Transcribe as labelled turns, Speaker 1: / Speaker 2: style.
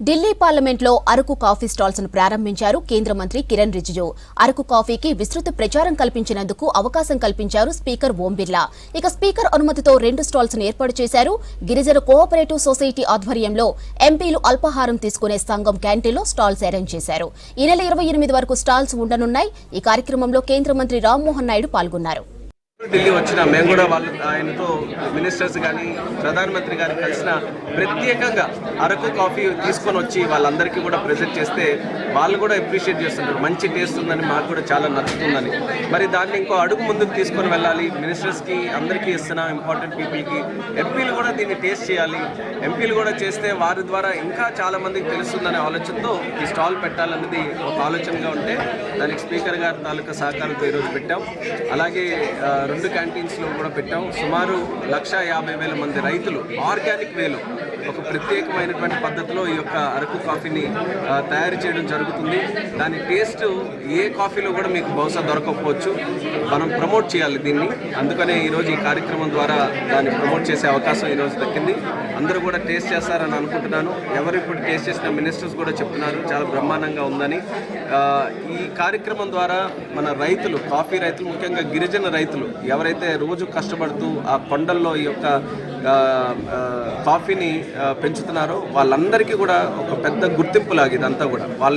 Speaker 1: ఢిల్లీ పార్లమెంట్లో Araku coffee stalls ను ప్రారంభించారు కేంద్ర మంత్రి కిరణ్ రిజిజు. అరకు కాఫీకి విస్తృత ప్రచారం కల్పించినందుకు అవకాశం కల్పించారు స్పీకర్ ఓం బిర్లా. ఇక స్పీకర్ అనుమతితో 2 స్టాల్స్ ను ఏర్పాటు చేశారు. గిరిజన కోఆపరేటివ్ సొసైటీ ఆధ్వర్యంలో ఎంపీలు అల్పాహారం తీసుకునే సంఘం క్యాంటీన్లో స్టాల్స్ అరేంజ్ చేశారు. ఈ నెల 28 వరకు స్టాల్స్ ఉండనున్నాయి. ఈ కార్యక్రమంలో కేంద్ర మంత్రి రామ్మోహన్ నాయుడు పాల్గొన్నారు.
Speaker 2: ఢిల్లీ వచ్చిన మేము కూడా ఆయనతో మినిస్టర్స్ కానీ ప్రధానమంత్రి గారు కలిసిన ప్రత్యేకంగా అరకు కాఫీ తీసుకొని వచ్చి వాళ్ళందరికీ కూడా ప్రెజెంట్ చేస్తే వాళ్ళు కూడా అప్రిషియేట్ చేస్తున్నారు. మంచి టేస్ట్ ఉందని, మాకు కూడా చాలా నచ్చుతుందని. మరి దాన్ని ఇంకో అడుగు ముందుకు తీసుకొని వెళ్ళాలి. మినిస్టర్స్కి అందరికీ ఇస్తున్నాం, ఇంపార్టెంట్ పీపుల్కి. ఎంపీలు కూడా దీన్ని టేస్ట్ చేయాలి. ఎంపీలు కూడా చేస్తే వారి ద్వారా ఇంకా చాలా మందికి తెలుస్తుందనే ఆలోచనతో ఈ స్టాల్ పెట్టాలన్నది ఒక ఆలోచనగా ఉంటే దానికి స్పీకర్ గారి తాలూకా సహకారంతో ఈరోజు పెట్టాం. అలాగే 2 క్యాంటీన్స్లో కూడా పెట్టాం. సుమారు 1,50,000 మంది రైతులు ఆర్గానిక్ వేలో ఒక ప్రత్యేకమైనటువంటి పద్ధతిలో ఈ యొక్క అరకు కాఫీని తయారు చేయడం జరుగుతుంది. దాని టేస్ట్ ఏ కాఫీలో కూడా మీకు బహుశా దొరకకపోవచ్చు. మనం ప్రమోట్ చేయాలి దీన్ని. అందుకనే ఈరోజు ఈ కార్యక్రమం ద్వారా దాన్ని ప్రమోట్ చేసే అవకాశం ఈరోజు దక్కింది. అందరూ కూడా టేస్ట్ చేస్తారని అనుకుంటున్నాను. ఎవరు ఇప్పుడు టేస్ట్ చేసిన మినిస్టర్స్ కూడా చెప్తున్నారు చాలా బ్రహ్మాండంగా ఉందని. ఈ కార్యక్రమం ద్వారా మన రైతులు, కాఫీ రైతులు, ముఖ్యంగా గిరిజన రైతులు ఎవరైతే రోజు కష్టపడుతూ ఆ కొండల్లో ఈ యొక్క కాఫీని పెంచుతున్నారో వాళ్ళందరికీ కూడా ఒక పెద్ద గుర్తింపు లాగా ఇదంతా కూడా వాళ్ళ